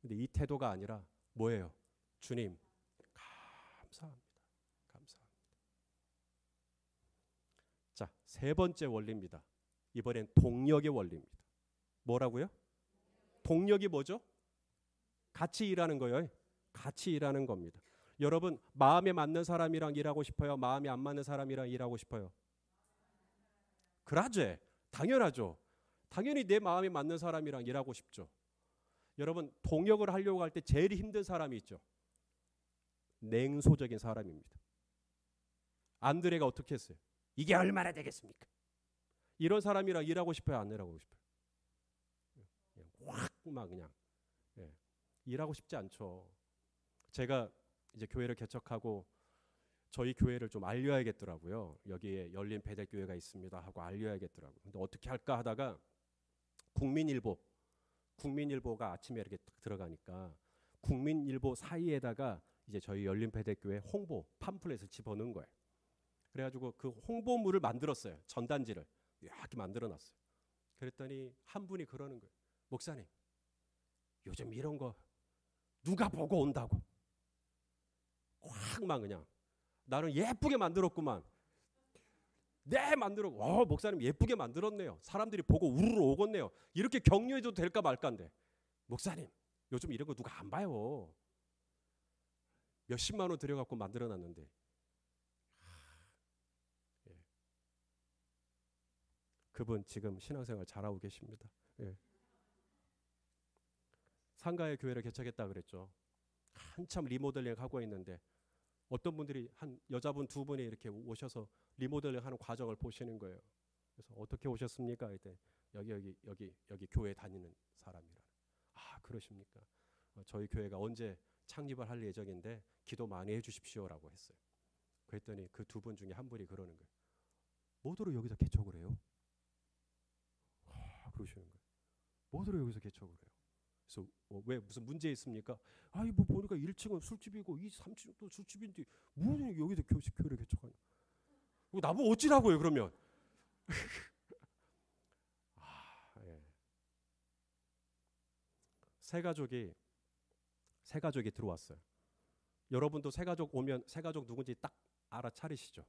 근데 이 태도가 아니라 뭐예요? 주님 감사합니다. 감사합니다. 자, 세 번째 원리입니다. 이번엔 동력의 원리입니다. 뭐라고요? 동력이 뭐죠? 같이 일하는 거예요. 같이 일하는 겁니다. 여러분 마음에 맞는 사람이랑 일하고 싶어요? 마음에 안 맞는 사람이랑 일하고 싶어요? 그러죠. 당연하죠. 당연히 내 마음에 맞는 사람이랑 일하고 싶죠. 여러분 동역을 하려고 할 때 제일 힘든 사람이 있죠. 냉소적인 사람입니다. 안드레가 어떻게 했어요? 이게 얼마나 되겠습니까? 이런 사람이랑 일하고 싶어요? 안 일하고 싶어요? 확 막 그냥 일하고 싶지 않죠. 제가 이제 교회를 개척하고 저희 교회를 좀 알려야겠더라고요. 여기에 열린 배대교회가 있습니다 하고 알려야겠더라고요. 근데 어떻게 할까 하다가 국민일보가 아침에 이렇게 들어가니까 국민일보 사이에다가 이제 저희 열린 배대교회 홍보 팜플렛을 집어넣은 거예요. 그래가지고 그 홍보물을 만들었어요. 전단지를 이렇게 만들어놨어요. 그랬더니 한 분이 그러는 거예요. 목사님, 요즘 이런 거 누가 보고 온다고? 확 막 그냥 나는 예쁘게 만들었구만. 네, 목사님 예쁘게 만들었네요. 사람들이 보고 우르르 오겠네요. 이렇게 격려해도 될까 말까인데, 목사님 요즘 이런 거 누가 안 봐요. 몇십만 원 들여갖고 만들어놨는데. 예. 그분 지금 신앙생활 잘하고 계십니다. 예. 상가의 교회를 개척했다 그랬죠. 한참 리모델링 하고 있는데 어떤 분들이 한 여자분 두 분이 이렇게 오셔서 리모델링 하는 과정을 보시는 거예요. 그래서 어떻게 오셨습니까? 이때 여기 교회 다니는 사람이라. 아, 그러십니까? 저희 교회가 언제 창립을 할 예정인데 기도 많이 해주십시오라고 했어요. 그랬더니 그 두 분 중에 한 분이 그러는 거예요. 뭐더러 여기서 개척을 해요? 그러시는 거예요. 뭐더러 여기서 개척을 해요? 그래서 왜 무슨 문제 있습니까? 아이 뭐 보니까 1층은 술집이고 2, 3층은 또 술집인데 무슨 여기서 교회를 개척하냐? 나보고 어찌라고요 그러면? 예. 새 가족이 들어왔어요. 여러분도 새 가족 오면 새 가족 누군지 딱 알아차리시죠?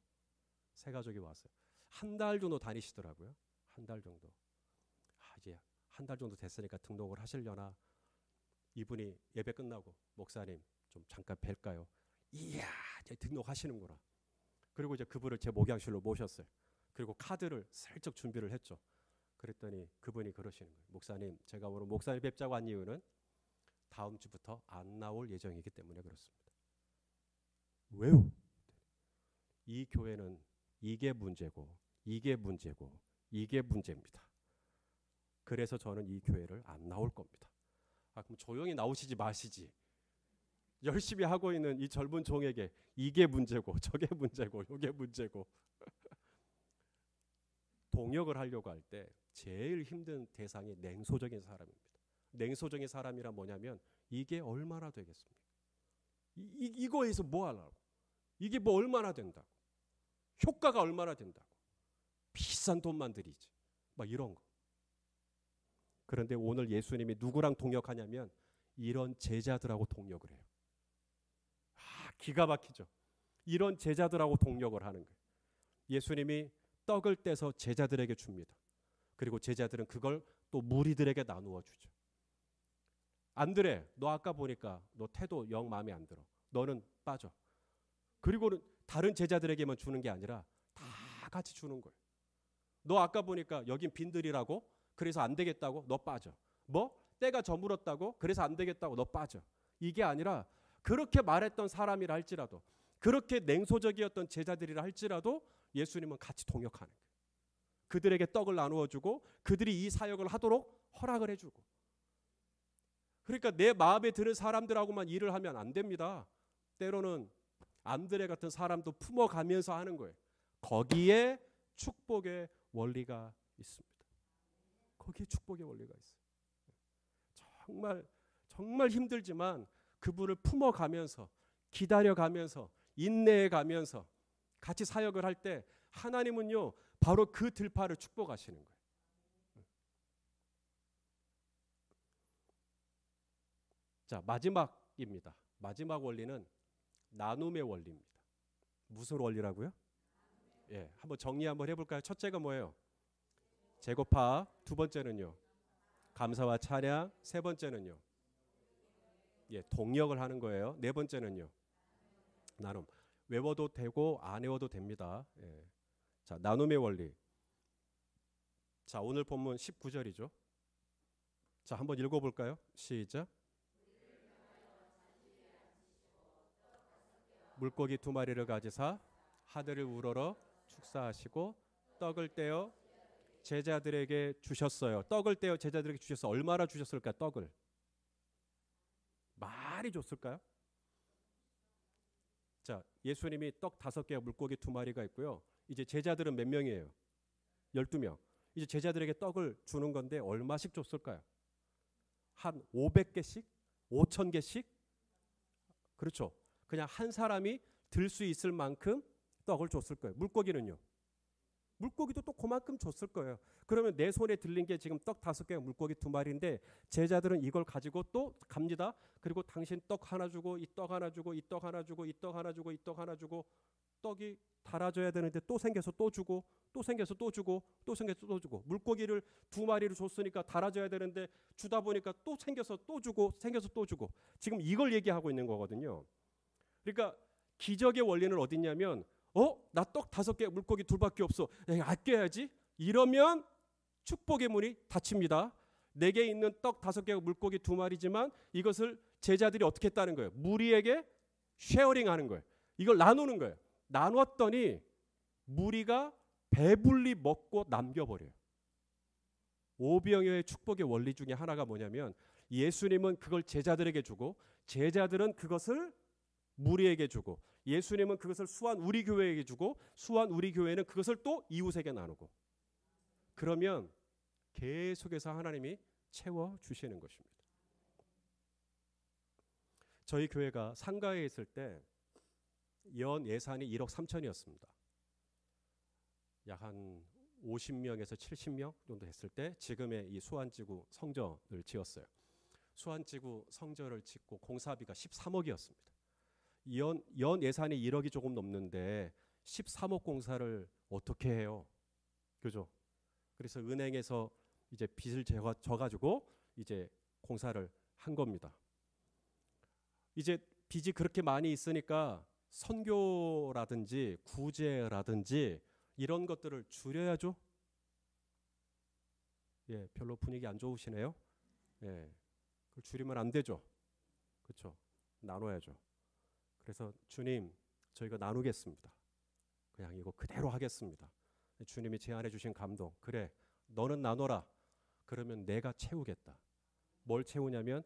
새 가족이 왔어요. 한 달 정도 다니시더라고요. 한 달 정도. 이제 한 달 정도 됐으니까 등록을 하시려나. 이분이 예배 끝나고 목사님 좀 잠깐 뵐까요? 이야, 이제 등록하시는구나. 그리고 이제 그분을 제 목양실로 모셨어요. 그리고 카드를 슬쩍 준비를 했죠. 그랬더니 그분이 그러시는 거예요. 목사님, 제가 오늘 목사님 뵙자고 한 이유는 다음 주부터 안 나올 예정이기 때문에 그렇습니다. 왜요? 이 교회는 이게 문제고 이게 문제고 이게 문제입니다. 그래서 저는 이 교회를 안 나올 겁니다. 그럼 조용히 나오시지 마시지. 열심히 하고 있는 이 젊은 종에게 이게 문제고 저게 문제고 이게 문제고 동역을 하려고 할 때 제일 힘든 대상이 냉소적인 사람입니다. 냉소적인 사람이란 뭐냐면 이게 얼마나 되겠습니까? 이거에서 뭐 하려고? 이게 뭐 얼마나 된다고? 효과가 얼마나 된다고? 비싼 돈만 들이지. 막 이런 거. 그런데 오늘 예수님이 누구랑 동역하냐면 이런 제자들하고 동역을 해요. 기가 막히죠. 이런 제자들하고 동역을 하는 거예요. 예수님이 떡을 떼서 제자들에게 줍니다. 그리고 제자들은 그걸 또 무리들에게 나누어 주죠. 안드레, 너 아까 보니까 너 태도 영 마음에 안 들어. 너는 빠져. 그리고는 다른 제자들에게만 주는 게 아니라 다 같이 주는 거예요. 너 아까 보니까 여긴 빈들이라고? 그래서 안 되겠다고? 너 빠져. 뭐? 때가 저물었다고? 그래서 안 되겠다고? 너 빠져. 이게 아니라 그렇게 말했던 사람이라 할지라도 그렇게 냉소적이었던 제자들이라 할지라도 예수님은 같이 동역하는 거예요. 그들에게 떡을 나누어 주고 그들이 이 사역을 하도록 허락을 해주고. 그러니까 내 마음에 드는 사람들하고만 일을 하면 안 됩니다. 때로는 안드레 같은 사람도 품어가면서 하는 거예요. 거기에 축복의 원리가 있습니다. 거기에 축복의 원리가 있어요. 정말 힘들지만 그분을 품어가면서 기다려가면서 인내해가면서 같이 사역을 할 때 하나님은요 바로 그 들파를 축복하시는 거예요. 자, 마지막입니다. 마지막 원리는 나눔의 원리입니다. 무슨 원리라고요? 예, 한번 정리 한번 해볼까요? 첫째가 뭐예요? 제곱파. 두 번째는요? 감사와 찬양. 세 번째는요? 예, 동역을 하는 거예요. 네 번째는요? 나눔. 외워도 되고 안 외워도 됩니다. 예. 자, 나눔의 원리. 자, 오늘 본문 19절이죠. 자, 한번 읽어볼까요? 시작. 물고기 2마리를 가지사 하늘을 우러러 축사하시고 떡을 떼어 제자들에게 주셨어요. 떡을 떼어 제자들에게 주셔서 얼마나 주셨을까? 떡을 많이 줬을까요? 자, 예수님이 떡 5개와 물고기 2마리가 있고요. 이제 제자들은 몇 명이에요? 12명. 이제 제자들에게 떡을 주는 건데 얼마씩 줬을까요? 한 500개씩? 5,000개씩? 그렇죠. 그냥 한 사람이 들 수 있을 만큼 떡을 줬을 거예요. 물고기는요? 물고기도 또 그만큼 줬을 거예요. 그러면 내 손에 들린 게 지금 떡 5개와 물고기 2마리인데 제자들은 이걸 가지고 또 갑니다. 그리고 당신 떡 하나 주고 이 떡 하나 주고 이 떡 하나 주고 이 떡 하나 주고 이 떡 하나 주고 떡이 달아져야 되는데 또 생겨서 또 주고 또 생겨서 또 주고 또 생겨서 또 주고 물고기를 2마리를 줬으니까 달아져야 되는데 주다 보니까 또 생겨서 또 주고 생겨서 또 주고 지금 이걸 얘기하고 있는 거거든요. 그러니까 기적의 원리는 어디 있냐면 나 떡 5개 물고기 2밖에 없어. 아껴야지. 이러면 축복의 문이 닫힙니다. 내게 있는 떡 5개와 물고기 2마리지만 이것을 제자들이 어떻게 했다는 거예요? 무리에게 쉐어링하는 거예요. 이걸 나누는 거예요. 나눴더니 무리가 배불리 먹고 남겨버려요. 오병이어의 축복의 원리 중에 하나가 뭐냐면 예수님은 그걸 제자들에게 주고 제자들은 그것을 무리에게 주고 예수님은 그것을 수한 우리 교회에게 주고 수한 우리 교회는 그것을 또 이웃에게 나누고 그러면 계속해서 하나님이 채워주시는 것입니다. 저희 교회가 상가에 있을 때 연 예산이 1억 3천이었습니다. 약 한 50명에서 70명 정도 했을 때 지금의 이 수안지구 성전을 지었어요. 수안지구 성전을 짓고 공사비가 13억이었습니다. 연 예산이 1억이 조금 넘는데 13억 공사를 어떻게 해요? 그죠? 그래서 은행에서 이제 빚을 져가지고 이제 공사를 한 겁니다. 이제 빚이 그렇게 많이 있으니까 선교라든지 구제라든지 이런 것들을 줄여야죠. 예, 별로 분위기 안 좋으시네요. 예, 그걸 줄이면 안 되죠. 그렇죠? 나눠야죠. 그래서 주님, 저희가 나누겠습니다. 그냥 이거 그대로 하겠습니다. 주님이 제안해 주신 감동. 그래, 너는 나눠라. 그러면 내가 채우겠다. 뭘 채우냐면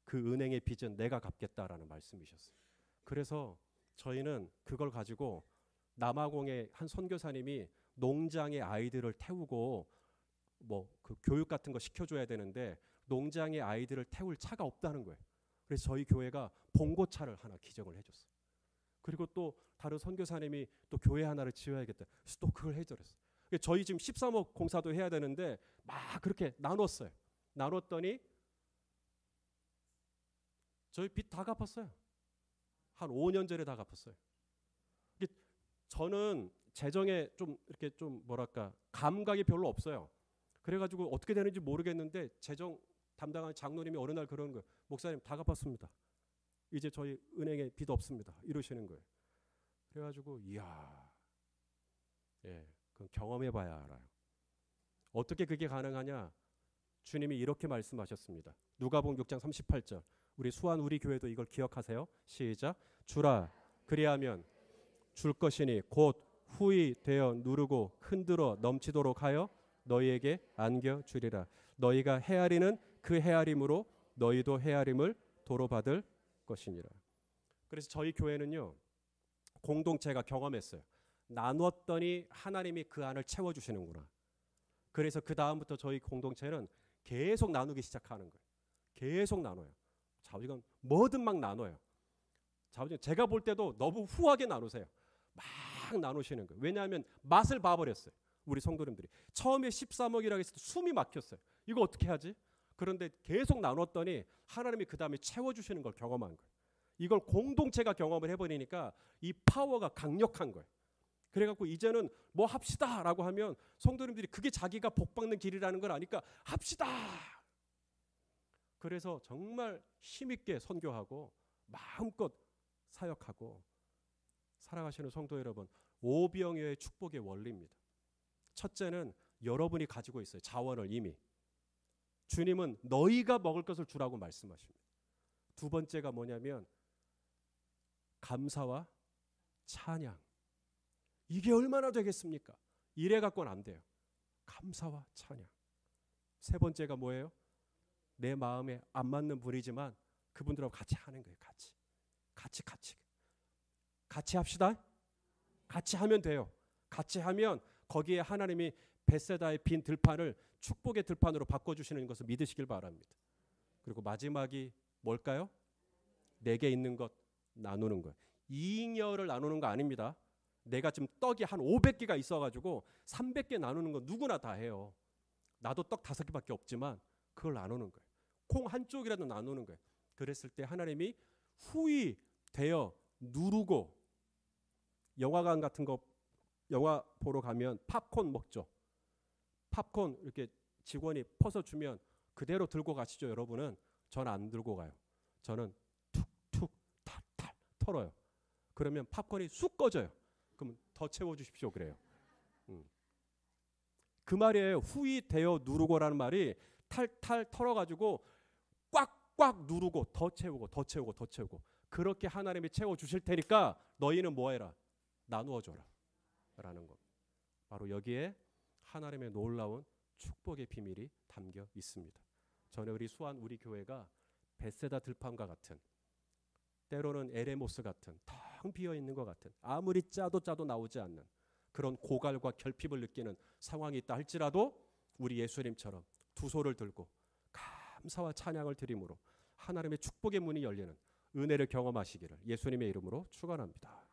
그 은행의 빚은 내가 갚겠다라는 말씀이셨어요. 그래서 저희는 그걸 가지고 남아공의 한 선교사님이 농장의 아이들을 태우고 뭐 그 교육 같은 거 시켜줘야 되는데 농장의 아이들을 태울 차가 없다는 거예요. 그래서 저희 교회가 봉고차를 하나 기증을 해줬어요. 그리고 또 다른 선교사님이 또 교회 하나를 지어야겠다. 그래서 또 그걸 해줬어요. 저희 지금 13억 공사도 해야 되는데 막 그렇게 나눴어요. 나눴더니 저희 빚 다 갚았어요. 한 5년 전에 다 갚았어요. 저는 재정에 좀 이렇게 좀 뭐랄까 감각이 별로 없어요. 그래가지고 어떻게 되는지 모르겠는데 재정 담당한 장로님이 어느 날 그러는 거예요. 목사님 다 갚았습니다. 이제 저희 은행에 빚 없습니다. 이러시는 거예요. 그래가지고 이야, 예, 그건 경험해봐야 알아요. 어떻게 그게 가능하냐? 주님이 이렇게 말씀하셨습니다. 누가복음 6장 38절. 우리 수안 우리 교회도 이걸 기억하세요. 시작. 주라 그리하면 줄 것이니 곧 후히 되어 누르고 흔들어 넘치도록 하여 너희에게 안겨 주리라. 너희가 헤아리는 그 헤아림으로 너희도 헤아림을 도로 받을 것이니라. 그래서 저희 교회는요 공동체가 경험했어요. 나눴더니 하나님이 그 안을 채워주시는구나. 그래서 그 다음부터 저희 공동체는 계속 나누기 시작하는 거예요. 계속 나눠요. 자우지간 뭐든 막 나눠요. 자우지간 제가 볼 때도 너무 후하게 나누세요. 막 나누시는 거예요. 왜냐하면 맛을 봐버렸어요. 우리 성도님들이 처음에 13억이라고 했을 때 숨이 막혔어요. 이거 어떻게 하지? 그런데 계속 나눴더니 하나님이 그 다음에 채워주시는 걸 경험한 거예요. 이걸 공동체가 경험을 해버리니까 이 파워가 강력한 거예요. 그래갖고 이제는 뭐 합시다라고 하면 성도님들이 그게 자기가 복받는 길이라는 걸 아니까 합시다. 그래서 정말 힘있게 선교하고 마음껏 사역하고 살아가시는 성도 여러분, 오병이어의 축복의 원리입니다. 첫째는 여러분이 가지고 있어요. 자원을 이미. 주님은 너희가 먹을 것을 주라고 말씀하십니다. 두 번째가 뭐냐면 감사와 찬양. 이게 얼마나 되겠습니까? 이래 갖고는 안 돼요. 감사와 찬양. 세 번째가 뭐예요? 내 마음에 안 맞는 분이지만 그분들하고 같이 하는 거예요. 같이 합시다. 같이 하면 돼요. 같이 하면 거기에 하나님이 벳세다의 빈 들판을 축복의 들판으로 바꿔주시는 것을 믿으시길 바랍니다. 그리고 마지막이 뭘까요? 내게 있는 것 나누는 거예요. 잉여를 나누는 거 아닙니다. 내가 지금 떡이 한 500개가 있어가지고 300개 나누는 건 누구나 다 해요. 나도 떡 5개밖에 없지만 그걸 나누는 거예요. 콩 한 쪽이라도 나누는 거예요. 그랬을 때 하나님이 후히 되어 누르고, 영화관 같은 거 영화 보러 가면 팝콘 먹죠. 팝콘 이렇게 직원이 퍼서 주면 그대로 들고 가시죠. 여러분은. 전 안 들고 가요. 저는 툭툭 탈탈 털어요. 그러면 팝콘이 쑥 꺼져요. 그럼 더 채워주십시오. 그래요. 그 말이에요. 후히 되어 누르고라는 말이 탈탈 털어가지고 꽉꽉 누르고 더 채우고 더 채우고 더 채우고, 그렇게 하나님이 채워주실 테니까 너희는 뭐해라? 나누어줘라 라는 것. 바로 여기에 하나님의 놀라운 축복의 비밀이 담겨 있습니다. 전에 우리 수안 우리 교회가 벳세다 들판과 같은, 때로는 에레모스 같은, 텅 비어있는 것 같은, 아무리 짜도 나오지 않는 그런 고갈과 결핍을 느끼는 상황이 있다 할지라도 우리 예수님처럼 두 손을 들고 감사와 찬양을 드림으로 하나님의 축복의 문이 열리는 은혜를 경험하시기를 예수님의 이름으로 축원합니다.